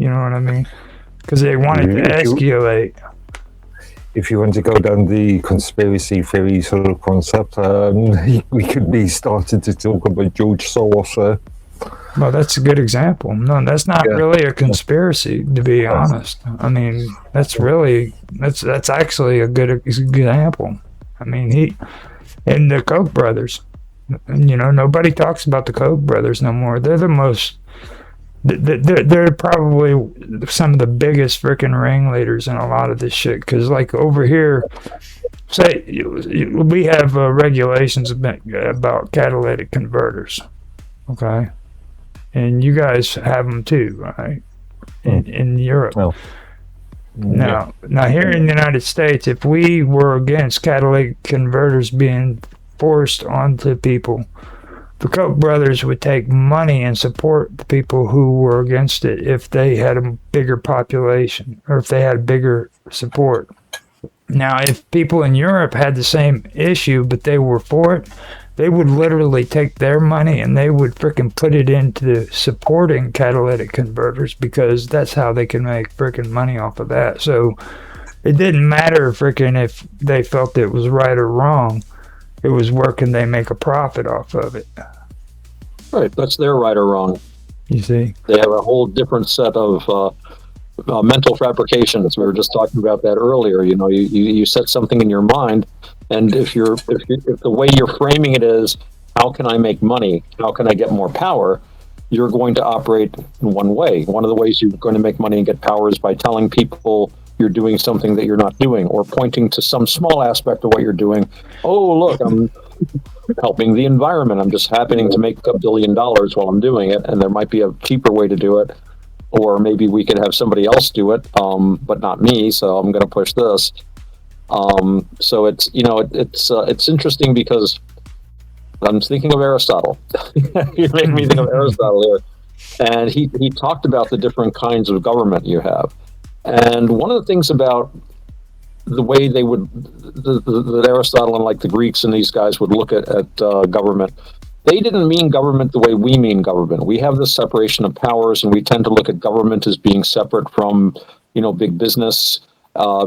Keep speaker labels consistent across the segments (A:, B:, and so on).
A: You know what I mean? Because they wanted to
B: If you
A: escalate.
B: if you want to go down the conspiracy theory sort of concept, we could be starting to talk about George Soros.
A: Well, that's a good example. No, that's not
B: Yeah.
A: really a conspiracy, to be honest. I mean, that's actually a good example. I mean, he and the Koch brothers. You know, nobody talks about the Koch brothers no more. They're the most. They're probably some of the biggest freaking ringleaders in a lot of this shit. Because like over here, say we have regulations about catalytic converters. Okay, and you guys have them too, right? In Europe.
B: Well,
A: Now here in the United States, if we were against catalytic converters being forced onto people, the Koch brothers would take money and support the people who were against it if they had a bigger population or if they had bigger support. Now, if people in Europe had the same issue but they were for it, they would literally take their money and they would freaking put it into supporting catalytic converters because that's how they can make freaking money off of that. So it didn't matter freaking if they felt it was right or wrong. It was where can they make a profit off of it.
C: Right, that's their right or wrong.
A: You see?
C: They have a whole different set of mental fabrications. We were just talking about that earlier. You know, you set something in your mind, and if the way you're framing it is, how can I make money? How can I get more power? You're going to operate in one way. One of the ways you're going to make money and get power is by telling people you're doing something that you're not doing, or pointing to some small aspect of what you're doing. Oh, look, I'm helping the environment. I'm just happening to make $1 billion while I'm doing it, and there might be a cheaper way to do it, or maybe we could have somebody else do it, but not me. So I'm going to push this. So it's it's interesting because I'm thinking of Aristotle. You made me think of Aristotle here, and he talked about the different kinds of government you have. And one of the things about the way they would, that Aristotle and like the Greeks and these guys would look at government, they didn't mean government the way we mean government. We have this separation of powers, and we tend to look at government as being separate from, big business,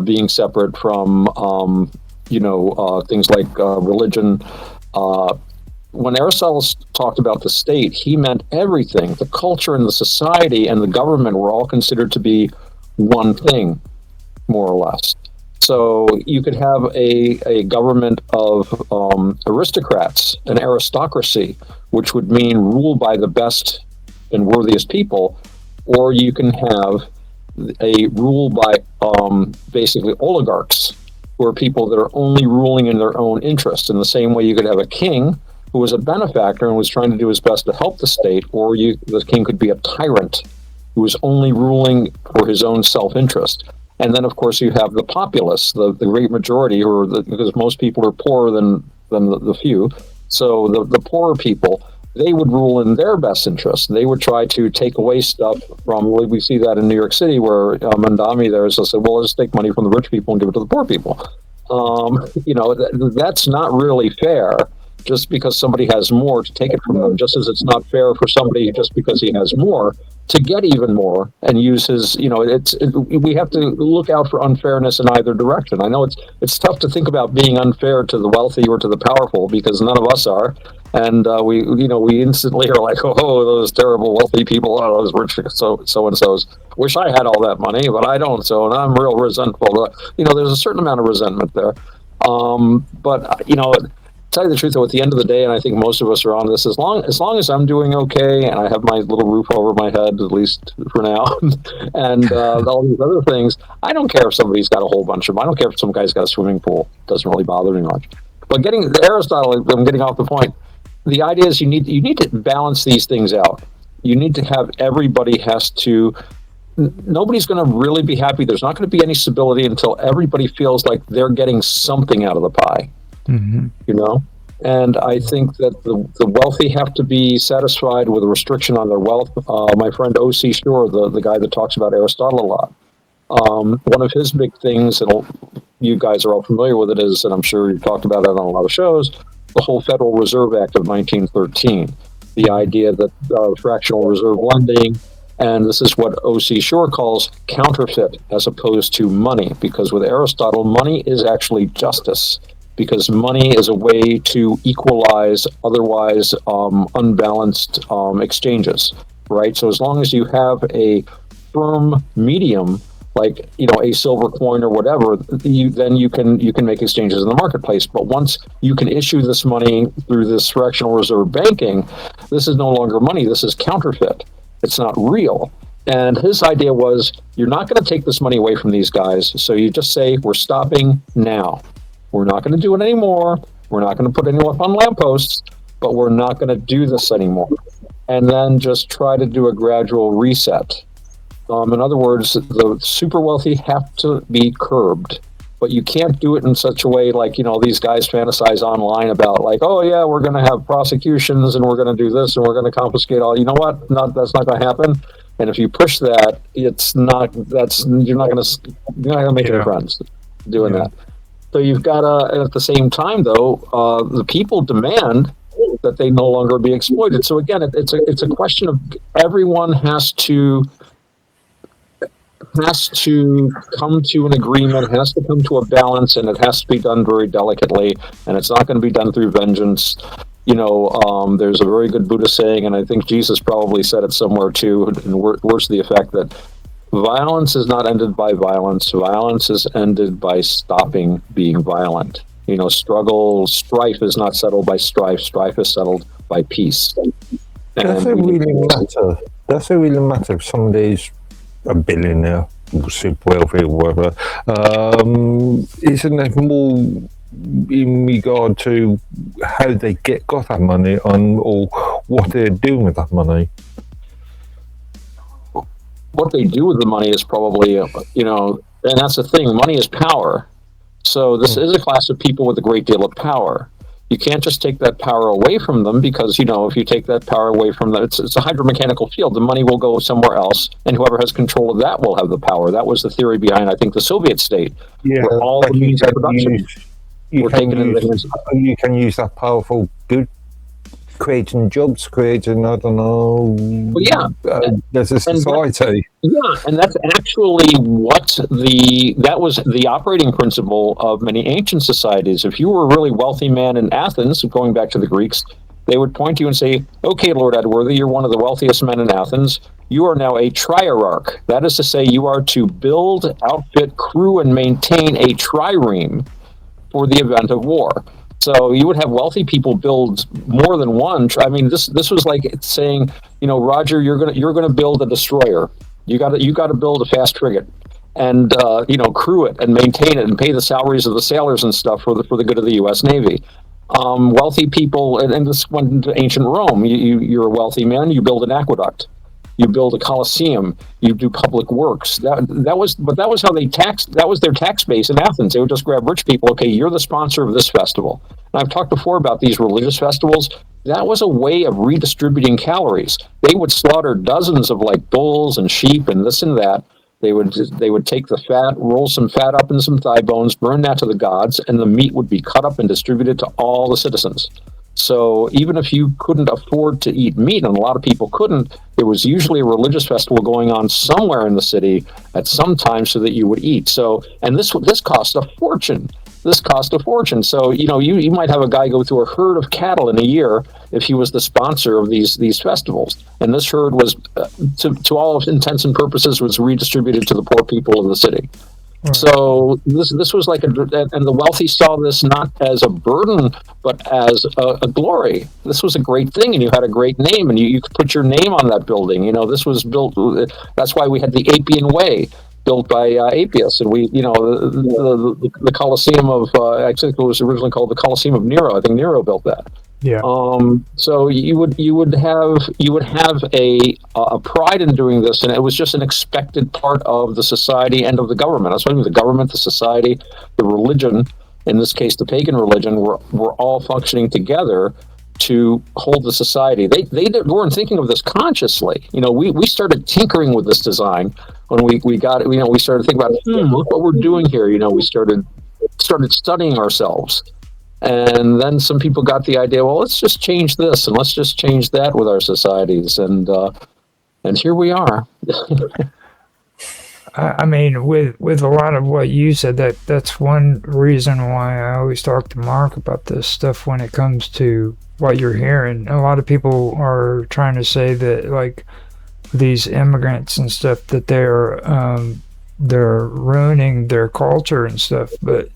C: being separate from, things like religion. When Aristotle talked about the state, he meant everything. The culture and the society and the government were all considered to be one thing, more or less. So you could have a government of aristocrats, an aristocracy, which would mean rule by the best and worthiest people, or you can have a rule by basically oligarchs, who are people that are only ruling in their own interest. In the same way, you could have a king who was a benefactor and was trying to do his best to help the state, or the king could be a tyrant who was only ruling for his own self-interest. And then, of course, you have the populace, the great majority, because most people are poorer than the few. So the poorer people, they would rule in their best interest. They would try to take away stuff from, we see that in New York City, where Mandami there said, well, let's take money from the rich people and give it to the poor people. That's not really fair. Just because somebody has more to take it from them, just as it's not fair for somebody just because he has more to get even more and use his, we have to look out for unfairness in either direction. I know it's tough to think about being unfair to the wealthy or to the powerful because none of us are. And we instantly are like, oh, those terrible wealthy people, oh, those rich so-and-so's. Wish I had all that money, but I don't. So I'm real resentful. There's a certain amount of resentment there. Tell you the truth, though, at the end of the day, and I think most of us are on this, as long as I'm doing okay and I have my little roof over my head, at least for now, and all these other things, I don't care if somebody's got a whole bunch of them. I don't care if some guy's got a swimming pool. It doesn't really bother me much. But getting to Aristotle, I'm getting off the point. The idea is you need to balance these things out. You need to have everybody nobody's going to really be happy. There's not going to be any stability until everybody feels like they're getting something out of the pie. Mm-hmm. And I think that the wealthy have to be satisfied with a restriction on their wealth. My friend O.C. Shore, the guy that talks about Aristotle a lot, one of his big things, and you guys are all familiar with it, is, and I'm sure you've talked about it on a lot of shows, the whole Federal Reserve Act of 1913. The idea that fractional reserve lending And this is what O.C. Shore calls counterfeit as opposed to money, because with Aristotle, money is actually justice, because money is a way to equalize otherwise unbalanced exchanges, right? So as long as you have a firm medium, like a silver coin or whatever, then you can make exchanges in the marketplace. But once you can issue this money through this fractional reserve banking, this is no longer money. This is counterfeit. It's not real. And his idea was, you're not going to take this money away from these guys. So you just say, we're stopping now. We're not going to do it anymore. We're not going to put anyone up on lampposts, but we're not going to do this anymore. And then just try to do a gradual reset. In other words, the super wealthy have to be curbed, but you can't do it in such a way like, these guys fantasize online about like, oh yeah, we're going to have prosecutions and we're going to do this and we're going to confiscate all. You know what? That's not going to happen. And if you push that, you're not going to make any friends doing that. So you've got to, at the same time though, the people demand that they no longer be exploited. So again, it's a question of everyone has to come to an agreement, has to come to a balance, and it has to be done very delicately, and it's not going to be done through vengeance. There's a very good Buddhist saying, and I think Jesus probably said it somewhere too, in words to the effect that violence is not ended by violence. Violence is ended by stopping being violent. Strife is not settled by strife. Strife is settled by peace.
B: Does it really matter? Does it really matter if somebody's a billionaire, super wealthy, or whatever? Isn't it more in regard to how they got that money or what they're doing with that money?
C: What they do with the money is probably, and that's the thing. Money is power. So this is a class of people with a great deal of power. You can't just take that power away from them because, if you take that power away from them, it's a hydromechanical field. The money will go somewhere else, and whoever has control of that will have the power. That was the theory behind, I think, the Soviet state.
B: Yeah,
C: where all the means of production were taken into the hands of.
B: You can use that powerful good creating jobs, creating, I don't know.
C: Well, yeah.
B: There's a society.
C: And that's actually that was the operating principle of many ancient societies. If you were a really wealthy man in Athens, going back to the Greeks, they would point to you and say, okay, Lord Edworthy, you're one of the wealthiest men in Athens. You are now a triarch. That is to say, you are to build, outfit, crew, and maintain a trireme for the event of war. So you would have wealthy people build more than one. This was like saying, Roger, you're gonna build a destroyer. You got to build a fast frigate, and crew it and maintain it and pay the salaries of the sailors and stuff for the good of the U.S. Navy. Wealthy people, and this went into ancient Rome. You're a wealthy man. You build an aqueduct. You build a coliseum. You do public works. That was how they taxed. That was their tax base in Athens. They would just grab rich people. Okay, you're the sponsor of this festival. And I've talked before about these religious festivals. That was a way of redistributing calories. They would slaughter dozens of like bulls and sheep and this and that. They would take the fat, roll some fat up in some thigh bones, burn that to the gods, and the meat would be cut up and distributed to all the citizens. So even if you couldn't afford to eat meat, and a lot of people couldn't, there was usually a religious festival going on somewhere in the city at some time so that you would eat. So, and this cost a fortune. This cost a fortune. So, you might have a guy go through a herd of cattle in a year if he was the sponsor of these festivals. And this herd was, to all intents and purposes, was redistributed to the poor people of the city. So this was like and the wealthy saw this not as a burden, but as a glory. This was a great thing, and you had a great name, and you could put your name on that building. This was built. That's why we had the Appian Way, built by Appius, and the Colosseum of I think it was originally called the Colosseum of Nero. I think Nero built that.
A: Yeah.
C: So you would have a pride in doing this, and it was just an expected part of the society and of the government. That's why the government, the society, the religion, in this case the pagan religion, were all functioning together to hold the society. They weren't thinking of this consciously. We started tinkering with this design when we got it. We started thinking about look what we're doing here. We started studying ourselves. And then some people got the idea, well, let's just change this and let's just change that with our societies. And And here we are.
A: I mean, with a lot of what you said, that's one reason why I always talk to Mark about this stuff when it comes to what you're hearing. A lot of people are trying to say that, like, these immigrants and stuff, that they're ruining their culture and stuff, but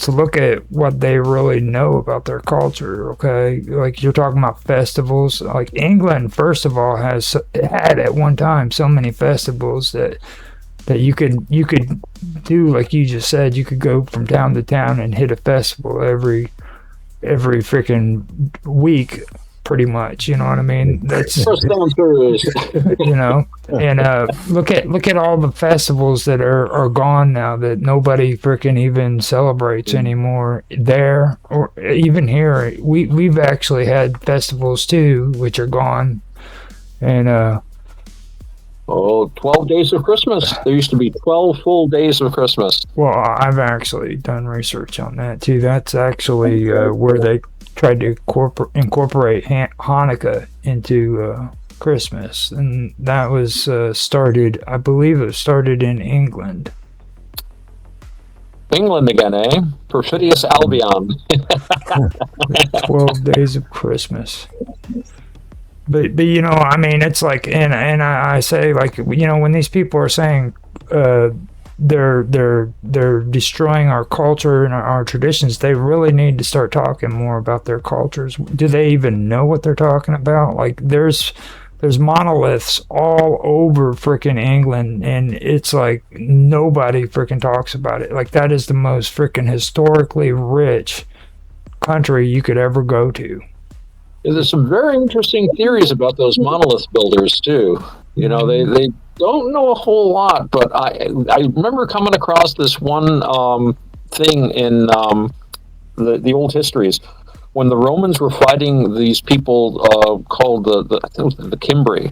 A: to look at what they really know about their culture, okay? Like, you're talking about festivals. Like, England, first of all, had at one time so many festivals that you could do, like you just said, you could go from town to town and hit a festival every freaking week, pretty much. You know what I mean? That's you know. And look at all the festivals that are gone now, that nobody freaking even celebrates anymore there, or even here. We've actually had festivals too, which are gone. And
C: 12 days of Christmas. There used to be 12 full days of Christmas.
A: Well, I've actually done research on that too. That's actually where they tried to incorporate Hanukkah into Christmas, and that was started, I believe it was started in England.
C: England again, eh? Perfidious Albion.
A: 12 days of Christmas. But you know, I mean, it's like, and I say, like, you know, when these people are saying they're destroying our culture and our traditions, they really need to start talking more about their cultures. Do they even know what they're talking about? Like, there's monoliths all over frickin' England, and it's like nobody frickin' talks about it. Like, that is the most frickin' historically rich country you could ever go to.
C: There's some very interesting theories about those monolith builders too. You know, they don't know a whole lot, but I remember coming across this one thing in the old histories when the Romans were fighting these people called I think it was the Cimbri.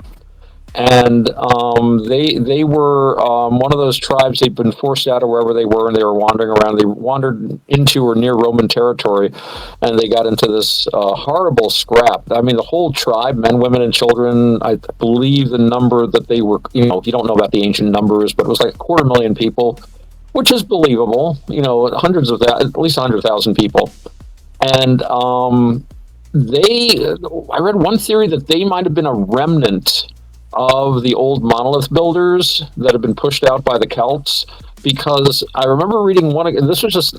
C: And they were one of those tribes. They'd been forced out of wherever they were, and they were wandering around. They wandered into or near Roman territory, and they got into this horrible scrap. I mean, the whole tribe, men, women, and children, I believe the number that they were, you know, you don't know about the ancient numbers, but it was like 250,000 people, which is believable. You know, at least 100,000 people. And I read one theory that they might have been a remnant of the old monolith builders that have been pushed out by the Celts, because I remember reading one, and this was just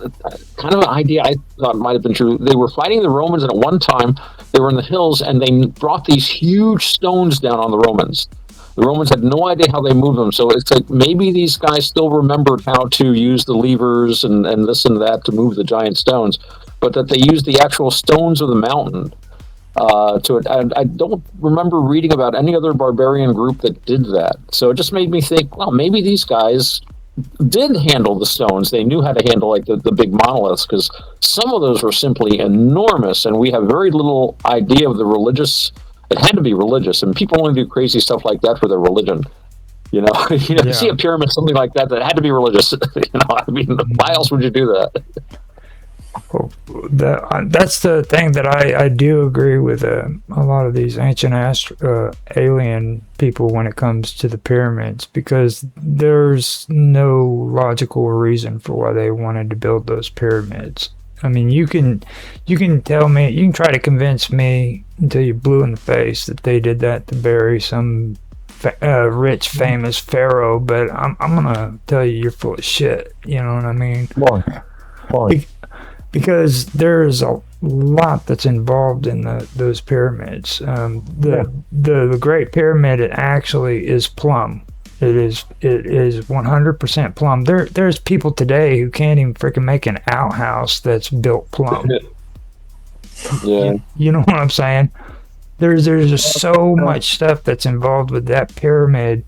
C: kind of an idea I thought might have been true. They were fighting the Romans, and at one time they were in the hills, and they brought these huge stones down on the Romans. The Romans had no idea how they moved them, so it's like maybe these guys still remembered how to use the levers and this and that to move the giant stones, but that they used the actual stones of the mountain to it. I don't remember reading about any other barbarian group that did that. So it just made me think, well, maybe these guys did handle the stones. They knew how to handle like the big monoliths, because some of those were simply enormous, and we have very little idea of the religious. It had to be religious, and people only do crazy stuff like that for their religion. You know, you see a pyramid, something like that had to be religious. You know, I mean, why else would you do that?
A: Well, that's the thing that I do agree with a lot of these ancient alien people when it comes to the pyramids, because there's no logical reason for why they wanted to build those pyramids. I mean, you can tell me, you can try to convince me until you're blue in the face that they did that to bury some rich, famous pharaoh, but I'm gonna tell you, you're full of shit. You know what I mean?
B: Why?
A: Because there's a lot that's involved in those pyramids. The Great Pyramid, it actually is plumb. It is 100% plumb. There's people today who can't even freaking make an outhouse that's built plumb.
C: Yeah.
A: You know what I'm saying? There's just so much stuff that's involved with that pyramid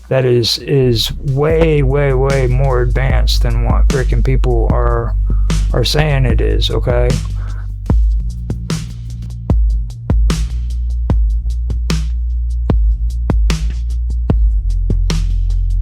A: that is way more advanced than what freaking people are saying it is. Okay,